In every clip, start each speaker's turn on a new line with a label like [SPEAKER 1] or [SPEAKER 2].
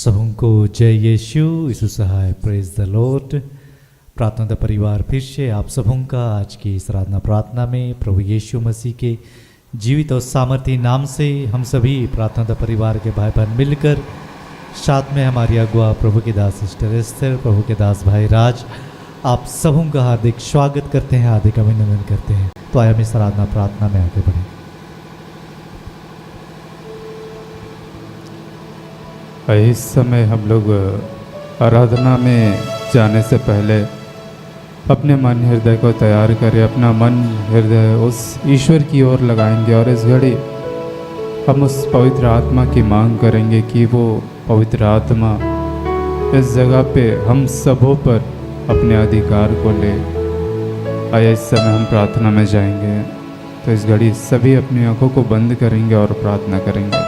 [SPEAKER 1] सबको जय यीशु यीशु सहाय praise the Lord. प्रार्थना का परिवार फिर से आप सबों का आज की इस आराधना प्रार्थना में प्रभु यीशु मसीह के जीवित और सामर्थी नाम से हम सभी प्रार्थना का परिवार के भाई बहन मिलकर साथ में हमारी अगुआ प्रभु के दास सिस्टर एस्तर, प्रभु के दास भाई राज, आप सबों का हार्दिक स्वागत करते हैं, हार्दिक अभिनंदन करते हैं। तो आइए हम इस आराधना प्रार्थना में आगे बढ़ें।
[SPEAKER 2] इस समय हम लोग आराधना में जाने से पहले अपने मन हृदय को तैयार करें, अपना मन हृदय उस ईश्वर की ओर लगाएंगे और इस घड़ी हम उस पवित्र आत्मा की मांग करेंगे कि वो पवित्र आत्मा इस जगह पे हम सबों पर अपने अधिकार को ले आया। इस समय हम प्रार्थना में जाएंगे, तो इस घड़ी सभी अपनी आंखों को बंद करेंगे और प्रार्थना करेंगे।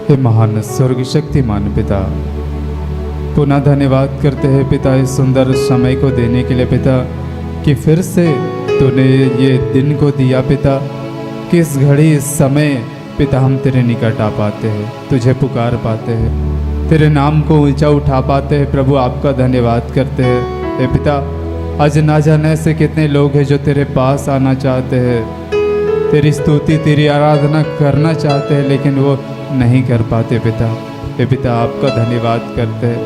[SPEAKER 2] हे महान स्वर्ग शक्तिमान पिता, पुनः धन्यवाद करते हैं पिता इस सुंदर समय को देने के लिए पिता, कि फिर से तूने ये दिन को दिया पिता, कि इस घड़ी इस समय पिता हम तेरे निकट आ पाते हैं, तुझे पुकार पाते हैं, तेरे नाम को ऊंचा उठा पाते हैं। प्रभु आपका धन्यवाद करते हैं। हे पिता, आज ना जाने से कितने लोग हैं जो तेरे पास आना चाहते हैं, तेरी स्तुति तेरी आराधना करना चाहते हैं, लेकिन वो नहीं कर पाते पिता। हे पिता, आपका धन्यवाद करते हैं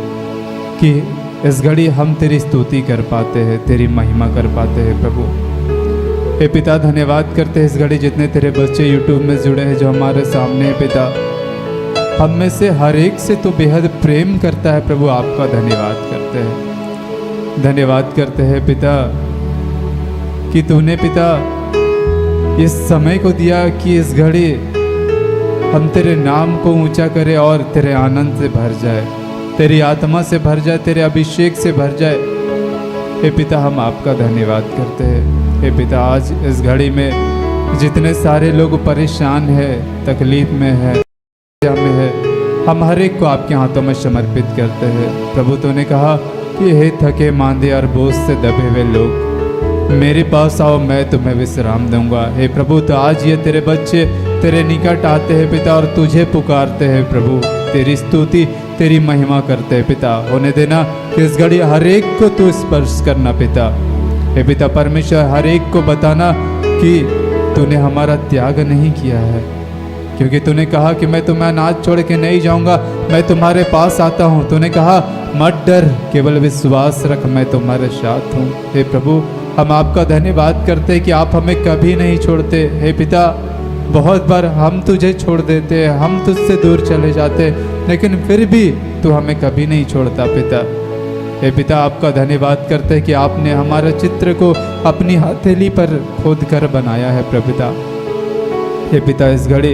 [SPEAKER 2] कि इस घड़ी हम तेरी स्तुति कर पाते हैं, तेरी महिमा कर पाते हैं प्रभु। हे पिता, धन्यवाद करते हैं इस घड़ी जितने तेरे बच्चे यूट्यूब में जुड़े हैं, जो हमारे सामने है पिता, हम में से हर एक से तो बेहद प्रेम करता है प्रभु। आपका धन्यवाद करते हैं, धन्यवाद करते हैं पिता कि तूने पिता इस समय को दिया कि इस घड़ी हम तेरे नाम को ऊंचा करें और तेरे आनंद से भर जाए, तेरी आत्मा से भर जाए, तेरे अभिषेक से भर जाए। हे पिता, हम आपका धन्यवाद करते हैं। हे पिता, आज इस घड़ी में जितने सारे लोग परेशान हैं, तकलीफ में है, हम हर एक को आपके हाथों में समर्पित करते हैं प्रभु। तूने कहा कि हे थके मांदे और बोझ से दबे हुए लोग, मेरे पास आओ, मैं तुम्हें विश्राम दूंगा। हे प्रभु, तो आज ये तेरे बच्चे तेरे निकट आते हैं पिता और तुझे पुकारते हैं प्रभु, तेरी स्तुति तेरी महिमा करते हैं पिता। होने देना कि इस घड़ी हर एक को तू स्पर्श करना पिता। हे पिता परमेश्वर, हर एक को बताना कि तूने हमारा त्याग नहीं किया है, क्योंकि तूने कहा कि मैं तुम्हें अनाथ छोड़ के नहीं जाऊंगा, मैं तुम्हारे पास आता हूँ। तूने कहा मत डर, केवल विश्वास रख, मैं तुम्हारे साथ हूँ। हे प्रभु, हम आपका धन्यवाद करते हैं कि आप हमें कभी नहीं छोड़ते। हे पिता, बहुत बार हम तुझे छोड़ देते हैं, हम तुझसे दूर चले जाते, लेकिन फिर भी तू हमें कभी नहीं छोड़ता पिता। हे पिता, आपका धन्यवाद करते हैं कि आपने हमारे चित्र को अपनी हथेली पर खोद कर बनाया है प्रभुता। हे पिता, इस घड़ी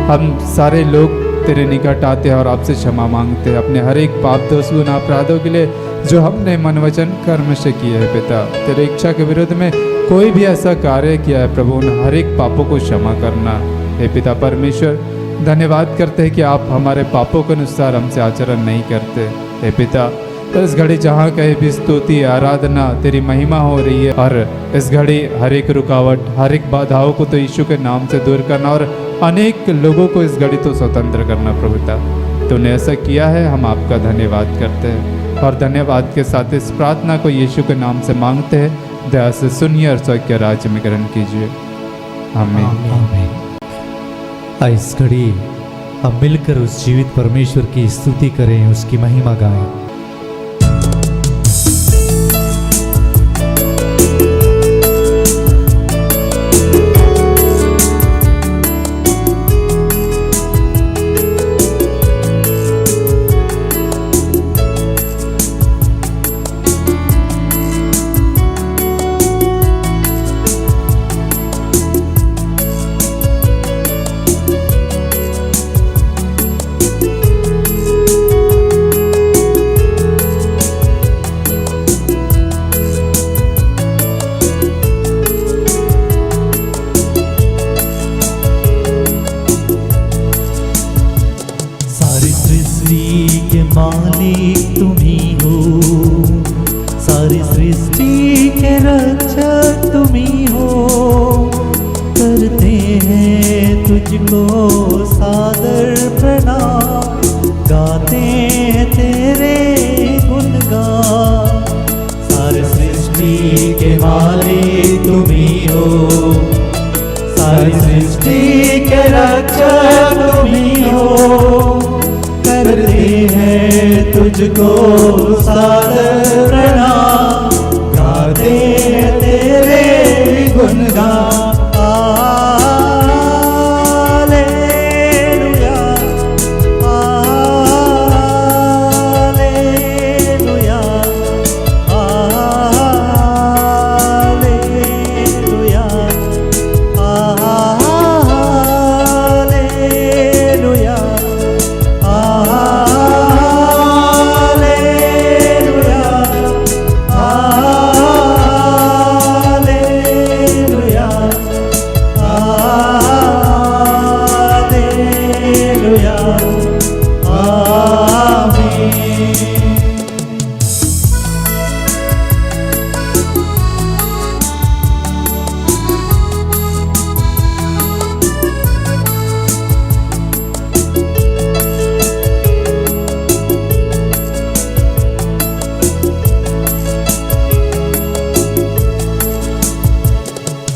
[SPEAKER 2] हम सारे लोग तेरे निकट आते हैं और आपसे क्षमा मांगते हैं अपने हर एक पाप दोष गुनाह अपराधों के लिए जो हमने मन वचन कर्म से किए है पिता। तेरे इच्छा के विरुद्ध में कोई भी ऐसा कार्य किया है प्रभु, उन हर एक पापों को क्षमा करना। हे पिता परमेश्वर, धन्यवाद करते हैं कि आप हमारे पापों के अनुसार हमसे आचरण नहीं करते। हे पिता, तो इस घड़ी जहाँ कहीं भी स्तुति आराधना तेरी महिमा हो रही है, और इस घड़ी हर एक रुकावट हर एक बाधाओं को तो यीशु के नाम से दूर करना और अनेक लोगों को इस घड़ी तो स्वतंत्र करना प्रभुता। तूने ऐसा किया है, हम आपका धन्यवाद करते हैं और धन्यवाद के साथ इस प्रार्थना को यीशु के नाम से मांगते हैं। दया से सुनिए और स्वर्ग राज्य में ग्रहण कीजिए। आमीन।
[SPEAKER 1] इस घड़ी हम मिलकर उस जीवित परमेश्वर की स्तुति करें, उसकी महिमा गाएं।
[SPEAKER 3] मालिक तुम्ही हो, सारी सृष्टि के रक्षक तुम्ही हो, करते हैं तुझको सादर प्रणाम, गाते हैं तेरे गुणगान। सारे सृष्टि के मालिक तुम ही हो, सारी सृष्टि के रक्षक तुम ही हो। करते हैं तुझको सादर प्रणाम, गाते हैं तेरे गुणगान।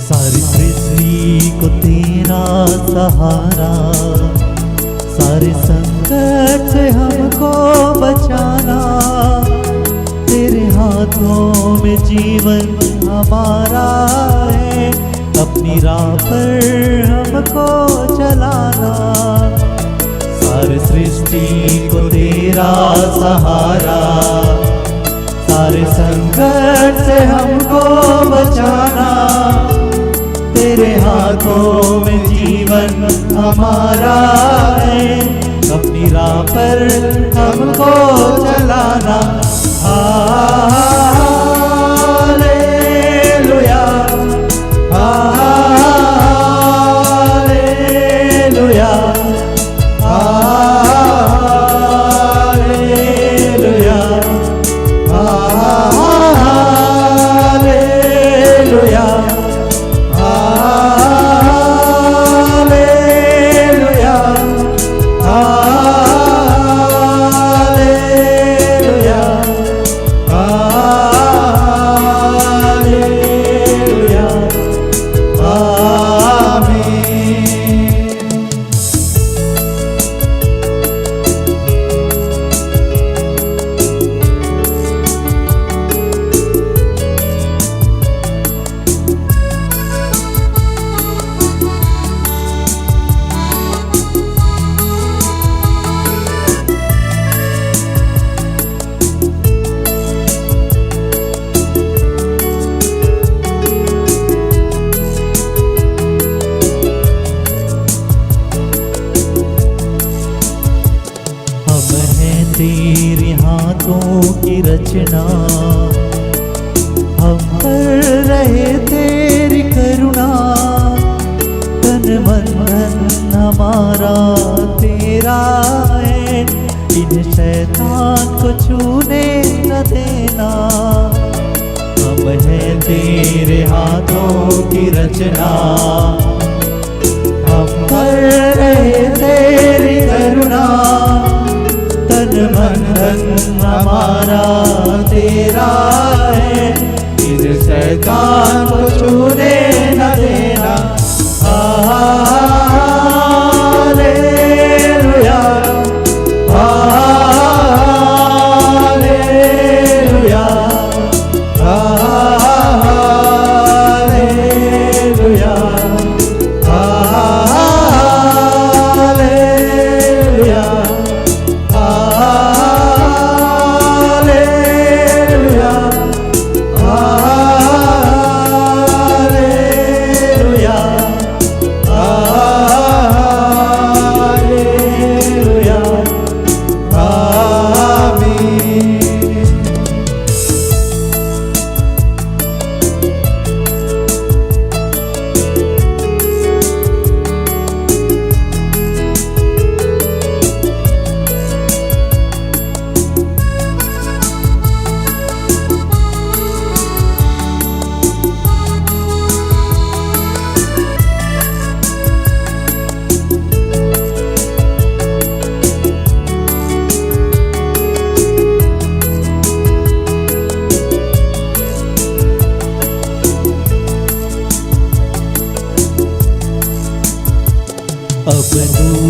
[SPEAKER 3] सारी पृथ्वी को तेरा सहारा, सारे संकट से हमको बचाना। तेरे हाथों में जीवन हमारा है, अपनी राह पर हमको चलाना। सारी सृष्टि को तेरा सहारा, सारे संकट से हमको बचाना। तेरे हाथों में जीवन हमारा है, अपनी राह पर हमको चलाना। हालेलुया, हालेलुया, हालेलुया, हालेलुया, तेरे हाथों की रचना, हम पर रहे तेरी करुणा। तन मन धन हमारा तेरा है, इन शैतान को छूने न देना। हम हैं तेरे हाथों की रचना, हम पर रहे तेरी करुणा। तन मन धन हमारा तेरा है, इस शैतान को छूने न देना। Hallelujah, hallelujah, hallelujah, hallelujah, hallelujah, hallelujah.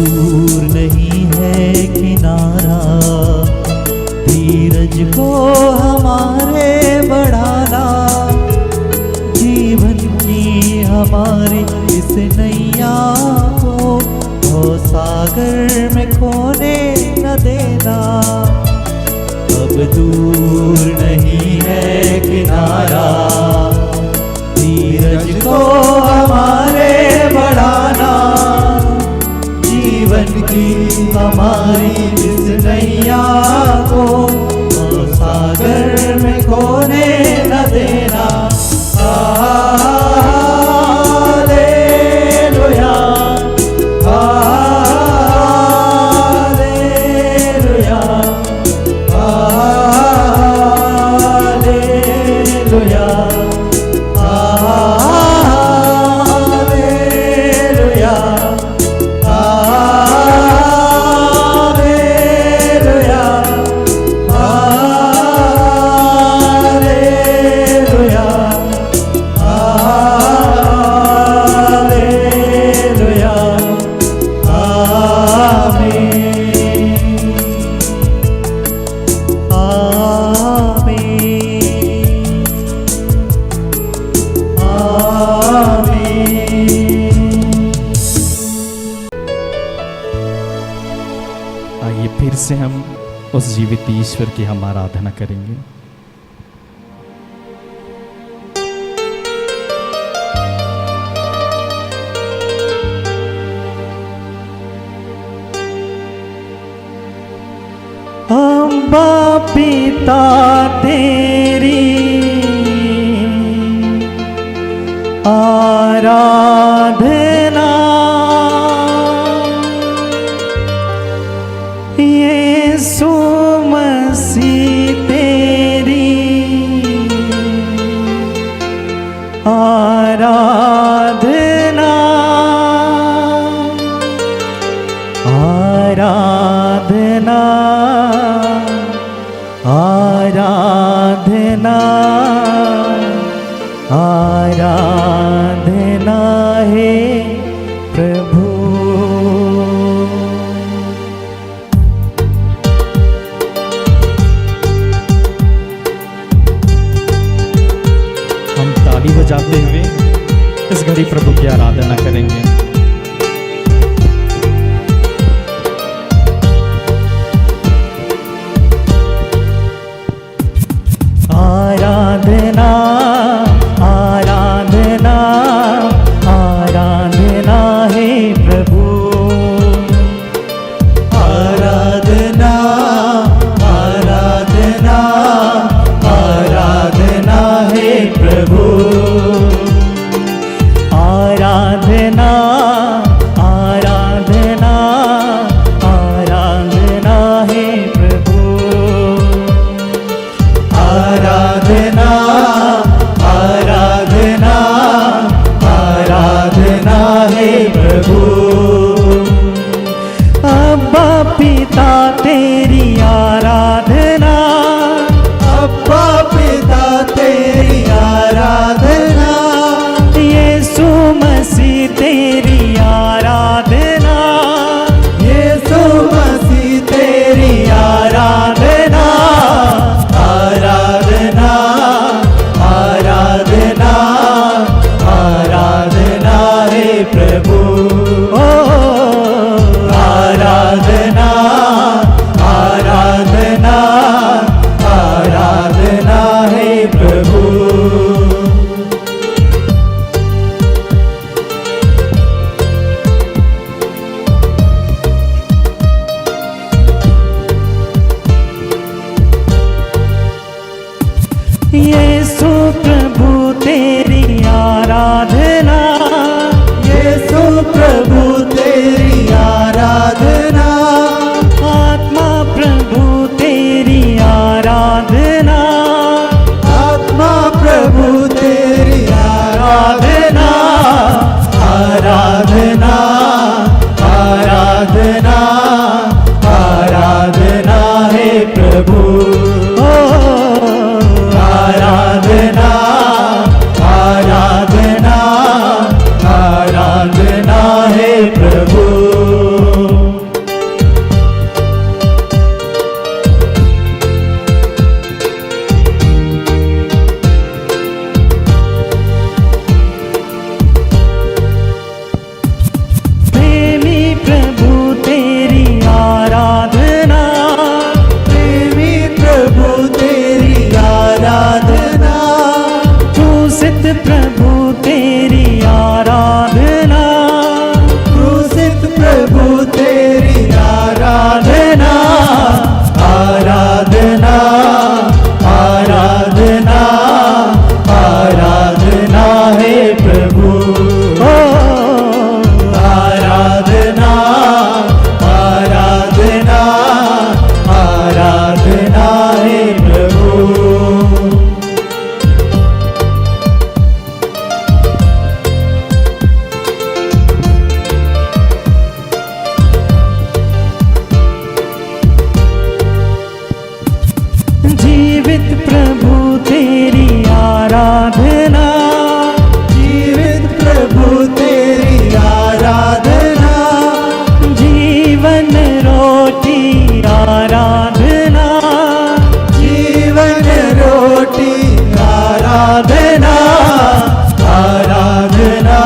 [SPEAKER 3] दूर नहीं है किनारा, धीरज को हमारे बढ़ाना, जीवन की हमारी इस नैया को सागर में खोने न देना। अब दूर नहीं है किनारा, धीरज को हमारे बढ़ाना, जीवन की हमारी इस नैया को सागर में खोने न देना।
[SPEAKER 4] आइए फिर से हम उस जीवित ईश्वर की हम आराधना करेंगे।
[SPEAKER 3] अम्बा पिता तेरी आराधना, यीशु मसीह तेरी आराधना, आराधना, आराधना, आराधना है प्रभु।
[SPEAKER 4] हम ताली बजाते हुए इस घड़ी प्रभु की आराधना करेंगे।
[SPEAKER 3] आराधना, आराधना, आराधना है प्रभु। आराधना, आराधना, आराधना है प्रभु। आराधना, आराधना, आराधना है प्रभु। आराधना, आराधना, आराधना है प्रभु। अब्बा पिता तेरी आराधना, अब्बा पिता तेरी आराधना, यीशु मसीह तेरी आराधना, यीशु मसीह तेरी आराधना। आराधना, आराधना, आराधना है प्रभु। ओ आराधना, आराधना, आराधना है प्रभु। यीशु प्रभु तेरी आराधना, यीशु प्रभु तेरी आराधना, आत्मा प्रभु तेरी आराधना, आत्मा प्रभु तेरी आराधना। आराधना, आराधना, आराधना है प्रभु। आराधना, आराधना, आराधना है प्रभु। प्रभु तेरी आराधना आराधना आराधना आराधना है प्रभु ओ आराधना आराधना आराधना है प्रभु जीवित प्रभु तेरी आराधना जीवित प्रभु तेरी आराधना जीवन रोटी आराधना जीवन रोटी आराधना आराधना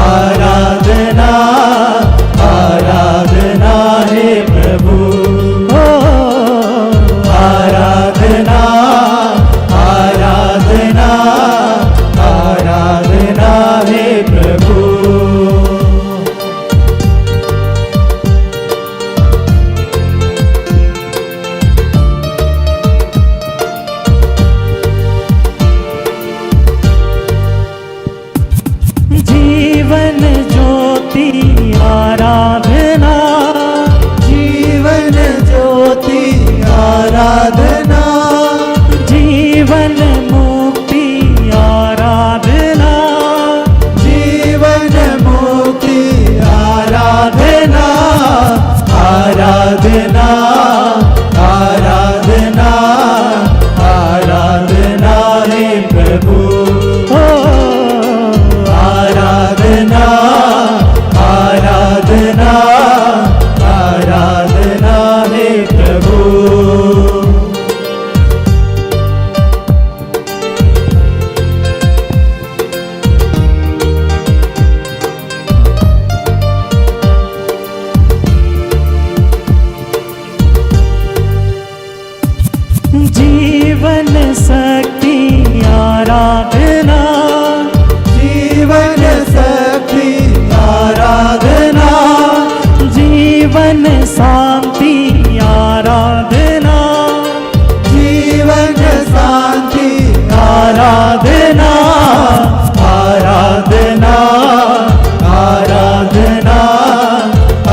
[SPEAKER 3] आराधना आराधना है प्रभु आराधना आराधना आराधना है प्रभु जीवन ज्योति आराधना जीवन ज्योति आराधना जीवन मुक्ति आराधना जीवन मुक्ति आराधना आराधना आराधना आराधना है प्रभु ओ आराधना आराधना आराधना है प्रभु जीवन शक्ति आराधना जीवन शक्ति आराधना जीवन शांति आराधना जीवन शांति आराधना आराधना आराधना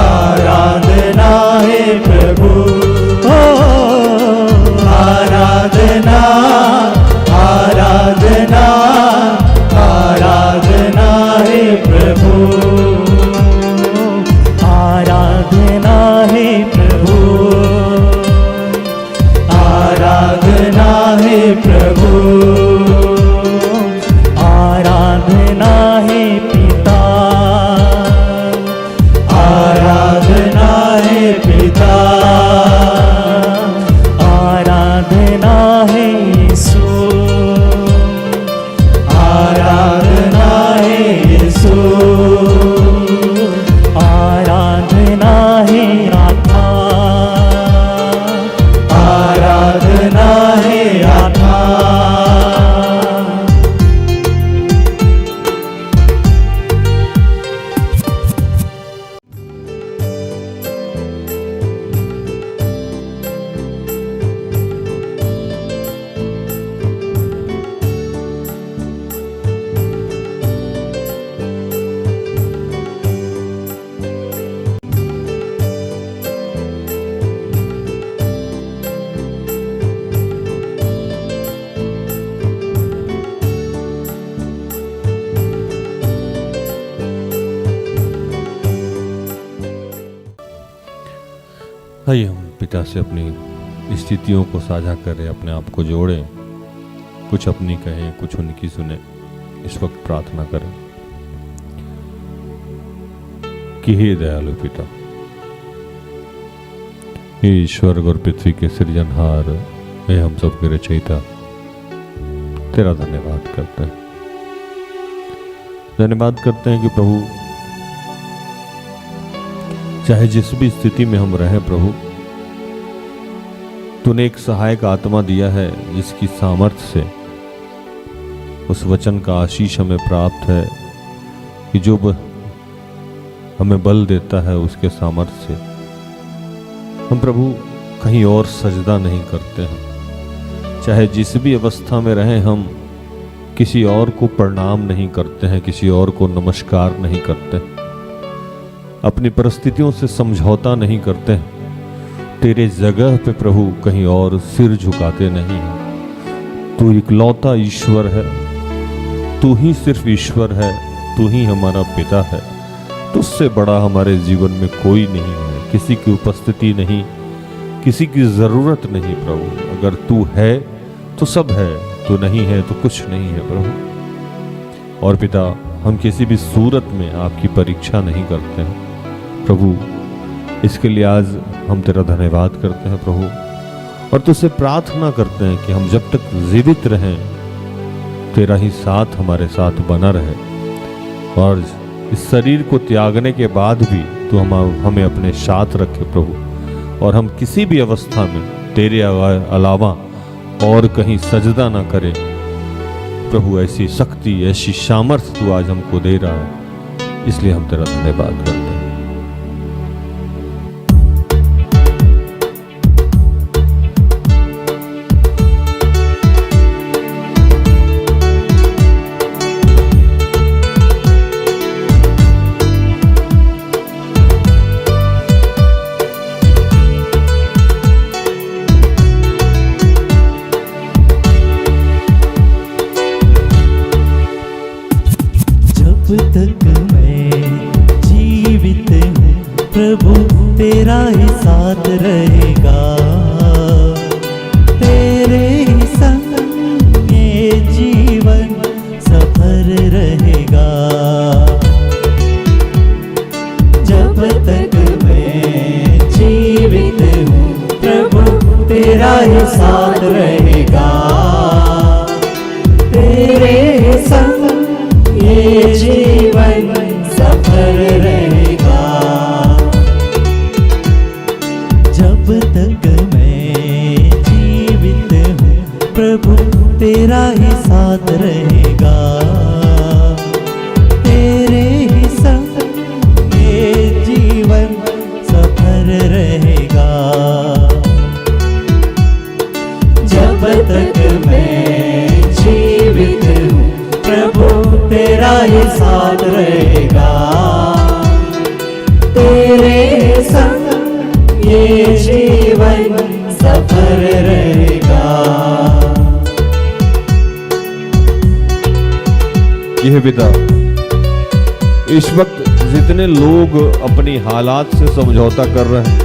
[SPEAKER 3] आराधना है प्रभु ओ आराधना आराधना आराधना है प्रभु आराधना है प्रभु आराधना है प्रभु आराधना है पिता आराधना है पिता आराधना है यीशु आराधना है यीशु आराधना है आत्मा आराधना है आत्मा
[SPEAKER 5] आइए हम पिता से अपनी स्थितियों को साझा करें, अपने आप को जोड़ें, कुछ अपनी कहें, कुछ उनकी सुने। इस वक्त प्रार्थना करें कि हे दयालु पिता, हे स्वर्ग और पृथ्वी के सृजनहार, हे हम सबके रचयिता, तेरा धन्यवाद करते हैं। धन्यवाद करते हैं कि प्रभु चाहे जिस भी स्थिति में हम रहें प्रभु, तूने एक सहायक आत्मा दिया है जिसकी सामर्थ्य से उस वचन का आशीष हमें प्राप्त है कि जो हमें बल देता है उसके सामर्थ्य से। हम प्रभु कहीं और सजदा नहीं करते हैं, चाहे जिस भी अवस्था में रहें हम किसी और को प्रणाम नहीं करते हैं, किसी और को नमस्कार नहीं करते, अपनी परिस्थितियों से समझौता नहीं करते हैं। तेरे जगह पे प्रभु कहीं और सिर झुकाते नहीं हैं। तू इकलौता ईश्वर है, तू ही सिर्फ ईश्वर है, तू ही हमारा पिता है। तुझसे बड़ा हमारे जीवन में कोई नहीं है, किसी की उपस्थिति नहीं, किसी की जरूरत नहीं प्रभु। अगर तू है तो सब है, तू नहीं है तो कुछ नहीं है प्रभु। और पिता, हम किसी भी सूरत में आपकी परीक्षा नहीं करते हैं प्रभु। इसके लिए आज हम तेरा धन्यवाद करते हैं प्रभु, और तुझसे प्रार्थना करते हैं कि हम जब तक जीवित रहें तेरा ही साथ हमारे साथ बना रहे, और इस शरीर को त्यागने के बाद भी तू हमें अपने साथ रखे प्रभु, और हम किसी भी अवस्था में तेरे अलावा और कहीं सजदा ना करें प्रभु। ऐसी शक्ति, ऐसी सामर्थ्य तू आज हमको दे रहा है, इसलिए हम तेरा धन्यवाद करते हैं।
[SPEAKER 3] जब तक मैं जीवित हूँ प्रभु तेरा ही साथ रहेगा, तेरे ही संग ये जीवन सफर रहेगा। जब तक मैं जीवित हूँ प्रभु तेरा ही साथ रहेगा, तेरे ही संग ये जीवन सफर रहेगा। जब तक मैं जीवित हूँ प्रभु तेरा ही साथ रहेगा, तेरे ही संग ये जीवन सफर रहेगा। जब तक मैं जीवित हूँ प्रभु तेरा ही साथ रहेगा, तेरे संग ये जीवन सफर रहेगा।
[SPEAKER 5] यह पिता, इस वक्त जितने लोग अपनी हालात से समझौता कर रहे हैं,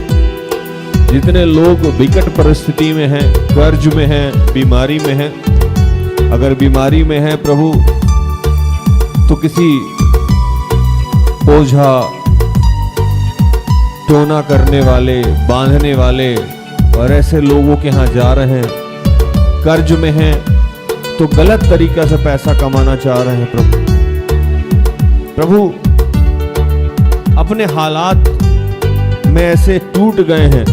[SPEAKER 5] जितने लोग विकट परिस्थिति में हैं, कर्ज में हैं, बीमारी में हैं, अगर बीमारी में है प्रभु तो किसी ओझा, टोना करने वाले, बांधने वाले और ऐसे लोगों के यहाँ जा रहे हैं। कर्ज में हैं तो गलत तरीका से पैसा कमाना चाह रहे हैं प्रभु। प्रभु, अपने हालात में ऐसे टूट गए हैं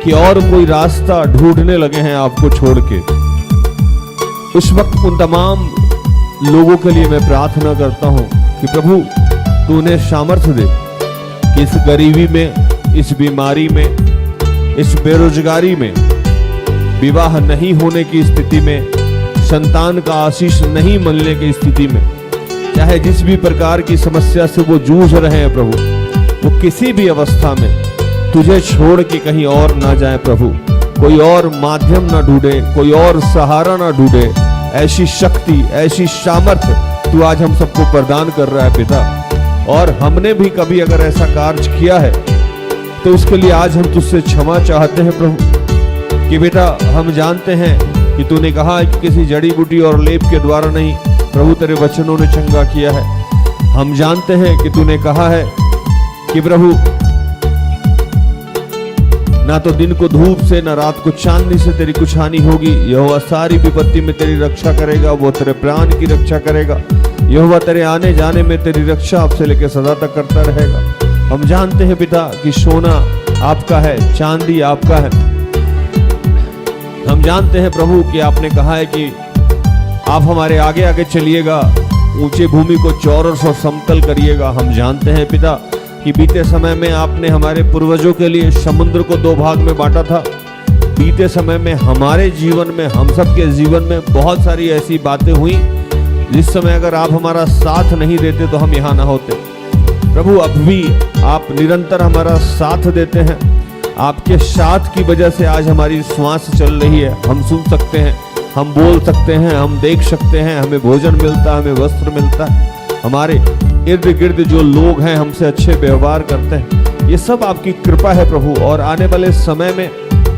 [SPEAKER 5] कि और कोई रास्ता ढूंढने लगे हैं आपको छोड़ के। उस वक्त उन तमाम लोगों के लिए मैं प्रार्थना करता हूं कि प्रभु तू उन्हें सामर्थ्य दे कि इस गरीबी में, इस बीमारी में, इस बेरोजगारी में, विवाह नहीं होने की स्थिति में, संतान का आशीष नहीं मिलने की स्थिति में, चाहे जिस भी प्रकार की समस्या से वो जूझ रहे हैं प्रभु, वो किसी भी अवस्था में तुझे छोड़ के कहीं और ना जाए प्रभु। कोई और माध्यम ना ढूंढे, कोई और सहारा ना ढूंढे। ऐसी शक्ति, ऐसी सामर्थ्य तू आज हम सबको प्रदान कर रहा है पिता। और हमने भी कभी अगर ऐसा कार्य किया है तो उसके लिए आज हम तुझसे क्षमा चाहते हैं प्रभु। कि बेटा, हम जानते हैं कि तूने कहा है कि किसी जड़ी बूटी और लेप के द्वारा नहीं प्रभु तेरे वचनों ने चंगा किया है। हम जानते हैं कि तूने कहा है कि प्रभु ना तो दिन को धूप से, ना रात को चांदनी से तेरी कुछ हानि होगी। यहोवा सारी विपत्ति में तेरी रक्षा करेगा, वो तेरे प्राण की रक्षा करेगा। यहोवा तेरे आने जाने में तेरी रक्षा आपसे लेकर सदा तक करता रहेगा। हम जानते हैं पिता कि सोना आपका है, चांदी आपका है। हम जानते हैं प्रभु कि आपने कहा है कि आप हमारे आगे आगे चलिएगा, ऊंचे भूमि को चौरस और समतल करिएगा। हम जानते हैं पिता कि बीते समय में आपने हमारे पूर्वजों के लिए समुद्र को 2 भाग में बांटा था। बीते समय में हमारे जीवन में, हम सब के जीवन में बहुत सारी ऐसी बातें हुई जिस समय अगर आप हमारा साथ नहीं देते तो हम यहाँ ना होते। प्रभु अब भी आप निरंतर हमारा साथ देते हैं। आपके साथ की वजह से आज हमारी श्वास चल रही है, हम सुन सकते हैं, हम बोल सकते हैं, हम देख सकते हैं, हमें भोजन मिलता है, हमें वस्त्र मिलता है, हमारे इर्द गिर्द जो लोग हैं हमसे अच्छे व्यवहार करते हैं। ये सब आपकी कृपा है प्रभु। और आने वाले समय में,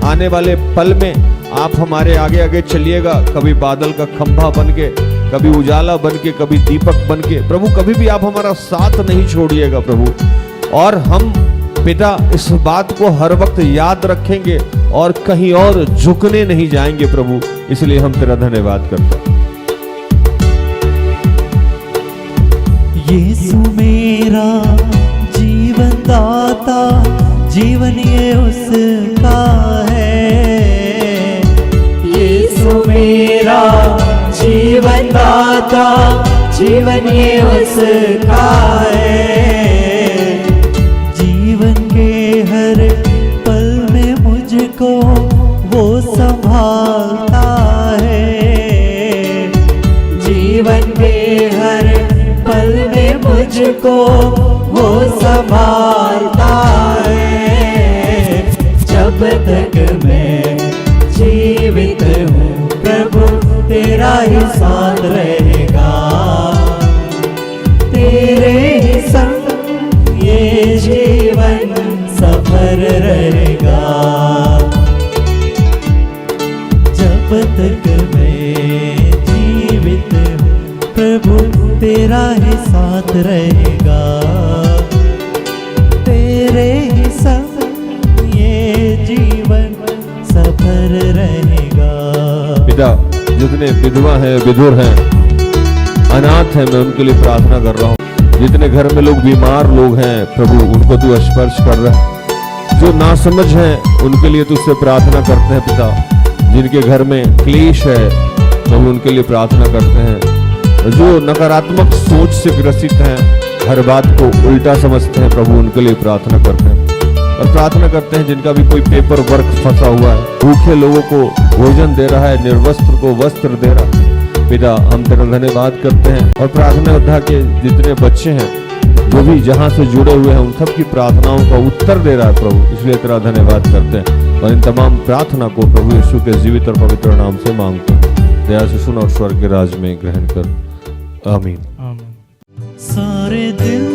[SPEAKER 5] आने वाले पल में आप हमारे आगे आगे चलिएगा, कभी बादल का खंभा बन के, कभी उजाला बन के, कभी दीपक बन के। प्रभु कभी भी आप हमारा साथ नहीं छोड़िएगा प्रभु। और हम पिता इस बात को हर वक्त याद रखेंगे और कहीं और झुकने नहीं जाएंगे प्रभु। इसलिए हम तेरा धन्यवाद करते हैं।
[SPEAKER 3] यीशु मेरा जीवन दाता, जीवन ये उसका है। यीशु मेरा जीवन दाता, जीवन ये उसका है। जीवन के हर पल में मुझको वो संभालता है। जीवन के हर पल में मुझको वो संभालता है। जब तक मैं जीवित हूँ प्रभु तेरा ही साथ रहेगा। तेरे ही संग ये जीवन सफर रहेगा। जब तक मैं जीवित हूँ प्रभु तेरा ही साथ रहेगा। तेरे ही संग ये जीवन सफर रहेगा।
[SPEAKER 5] पिता जितने विधवा हैं, विधुर हैं, अनाथ हैं, मैं उनके लिए प्रार्थना कर रहा हूँ। जितने घर में लोग बीमार लोग हैं प्रभु उनको तू स्पर्श कर रहा है। जो नासमझ हैं उनके लिए तुझसे प्रार्थना करते हैं पिता। जिनके घर में क्लेश है प्रभु उनके लिए प्रार्थना करते हैं। जो नकारात्मक सोच से ग्रसित हैं, हर बात को उल्टा समझते हैं प्रभु उनके लिए प्रार्थना करते हैं। और प्रार्थना करते हैं जिनका भी कोई पेपर वर्क फंसा हुआ है, भूखे लोगों को भोजन दे रहा है, निर्वस्त्र को वस्त्र दे रहा है। पिता हम तेरा धन्यवाद करते हैं। और प्रार्थना योद्धा के जितने बच्चे हैं जो भी जहाँ से जुड़े हुए हैं उन सब की प्रार्थनाओं का उत्तर दे रहा है प्रभु, इसलिए तेरा धन्यवाद करते हैं। और इन तमाम प्रार्थना को प्रभु यीशु के जीवित और पवित्र नाम से मांगते हैं। दया से सुन और स्वर्ग के राज में ग्रहण कर। आमीन।
[SPEAKER 3] सारे दिल